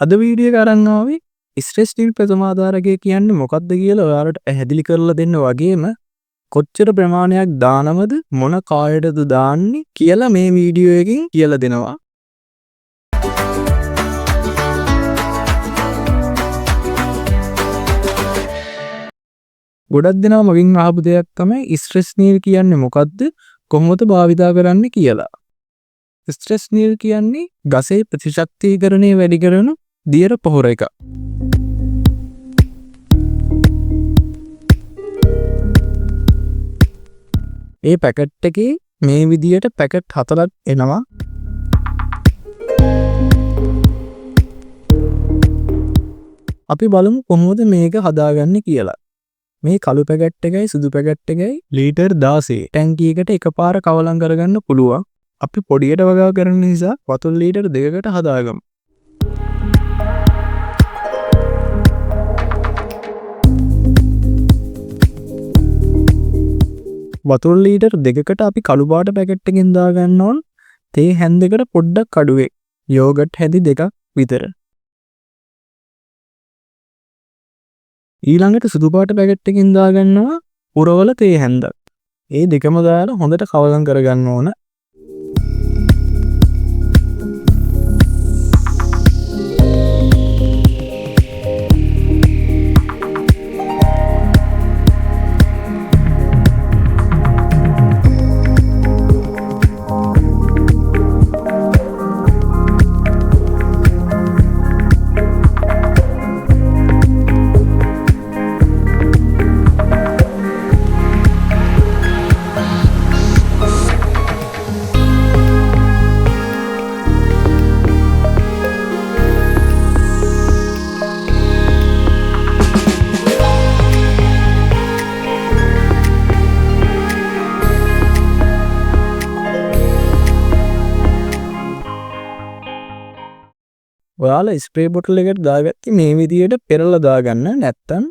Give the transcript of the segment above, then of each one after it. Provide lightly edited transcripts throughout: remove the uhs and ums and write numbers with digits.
අද වීඩියෝ එක අරන් ආවේ ස්ට්‍රෙස් ස්ටීල් ප්‍රථමාධාරකය කියන්නේ මොකක්ද කියලා ඔයාලට පැහැදිලි කරලා දෙන්න වගේම කොච්චර ප්‍රමාණයක් දානවද මොන කායයටද දාන්නේ කියලා මේ වීඩියෝ එකකින් කියලා දෙනවා. ගොඩක් දෙනා මගෙන් අහපු දෙයක් තමයි ස්ට්‍රෙස් නීල් කියන්නේ මොකක්ද කොහොමද භාවිතා කරන්න කියලා. ස්ට්‍රෙස් නීල් කියන්නේ ගසේ ප්‍රතිශක්තිකරණය වැඩි කරන දියර පොහොර එක. ඒ පැකට් එකේ මේ විදියට පැකට් 4ක් එනවා. අපි බලමු කොහොමද මේක හදාගන්නේ කියලා. මේ කළු පැකට් එකයි සුදු පැකට් එකයි ලීටර් 16 ටැංකිය එකට එකපාර කවලම් කරගන්න පුළුවන්. අපි පොඩියට වගා කරන නිසා වතුර ලීටර් 2කට හදාගමු. වතුර ලීටර් 2කට අපි කළු පාට පැකට් එකෙන් දාගන්න ඕන තේ හැන්දකට පොඩ්ඩක් අඩුවේ යෝගට් හැඳි 2ක් විතර. ඊළඟට සුදු පාට පැකට් එකෙන් දාගන්නවා උරවල තේ හැන්දක්. ඒ දෙකම දාලා හොඳට කවලම් කරගන්න ඕන. ඔයාලා ස්ප්‍රේ බොටල් එකට දාගත්තී මේ විදියට පෙරලා දාගන්න. නැත්තම්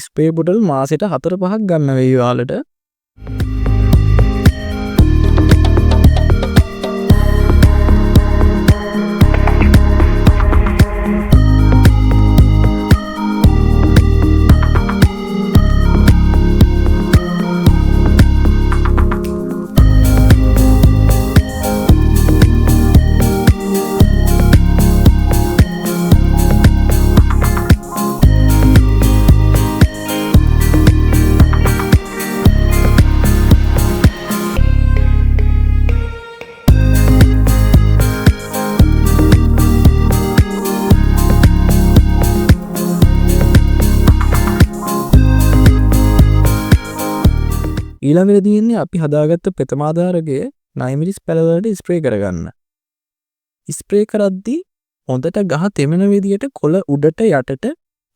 ස්ප්‍රේ බොටල් මාසෙට 4-5ක් ගන්න වෙයි ඔයාලට. ඊළඟට තියෙන්නේ අපි හදාගත්ත ප්‍රථමාධාරකය 9 මිලි පැලවලට ස්ප්‍රේ කරගන්න. ස්ප්‍රේ කරද්දී හොඳට ගහ තෙමෙන විදියට කොළ උඩට යටට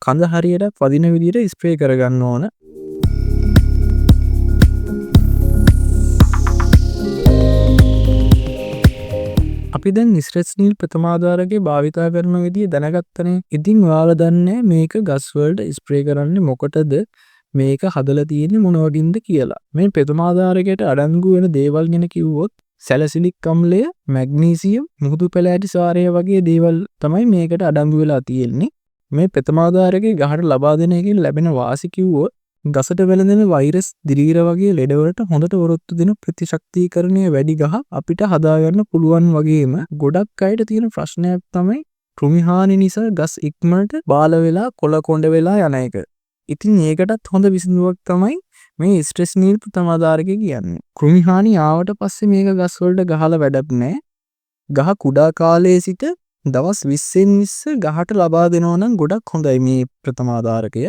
කඳ හරියට වදින විදියට ස්ප්‍රේ කරගන්න ඕන. අපි දැන් ස්ට්‍රෙස් නීල් ප්‍රථමාධාරකය භාවිතා කරන විදිය දැනගත්තනේ. ඉතින් ඔයාලා දන්නේ මේක ගස් වලට ස්ප්‍රේ කරන්නේ මොකටද? මේක හදලා තියෙන්නේ මොන වගින්ද කියලා. මේ ප්‍රථමාධාරකයට අඩංගු වෙන දේවල් ගැන කිව්වොත් සැලසිලික් අම්ලය, මැග්නීසියම්, මුහුදු පැලෑටි සාරය වගේ දේවල් තමයි මේකට අඩංගු වෙලා තියෙන්නේ. මේ ප්‍රථමාධාරකේ ගහට ලබා දෙන එකෙන් ලැබෙන වාසි කිව්වොත් ගසට වැළඳෙන වෛරස්, දිරීර වගේ ලෙඩවලට හොඳට ඔරොත්තු දෙන ප්‍රතිශක්තිකරණය වැඩි ගහ අපිට හදාගන්න පුළුවන් වගේම ගොඩක් අයට තියෙන ප්‍රශ්නයක් තමයි කෘමි හානි නිසා ගස් ඉක්මනට බාල වෙලා කොළ කොණ්ඩ වෙලා යන එක. ඉතින් ඒකටත් හොඳ විසඳුමක් තමයි මේ ස්ට්‍රෙස් නීල් ප්‍රථමාධාරකය කියන්නේ. කෘමි හානි ආවට පස්සේ මේක ගස් වලට ගහලා වැඩක් නැහැ. ගහ කුඩා කාලයේ සිට දවස් 20න් 20 ගහට ලබා දෙනවා නම් ගොඩක් හොඳයි මේ ප්‍රථමාධාරකය.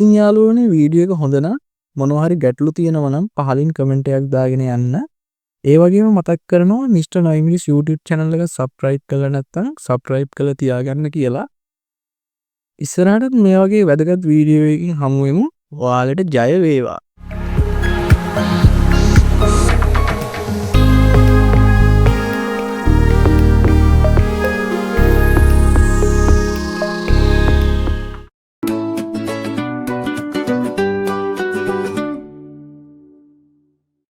ඉතින් යාළුවනේ වීඩියෝ එක හොඳ නම් මොනවා හරි ගැටලු තියෙනවා නම් පහලින් කමෙන්ට් එකක් දාගෙන යන්න. ඒ වගේම මතක් කරනවා Mr. Naimi's YouTube channel එක subscribe කරලා නැත්නම් subscribe කරලා තියාගන්න කියලා. ඉස්සරහටත් මේ වගේ වැදගත් වීඩියෝ එකකින් හමු වෙමු. ඔයාලට ජය වේවා.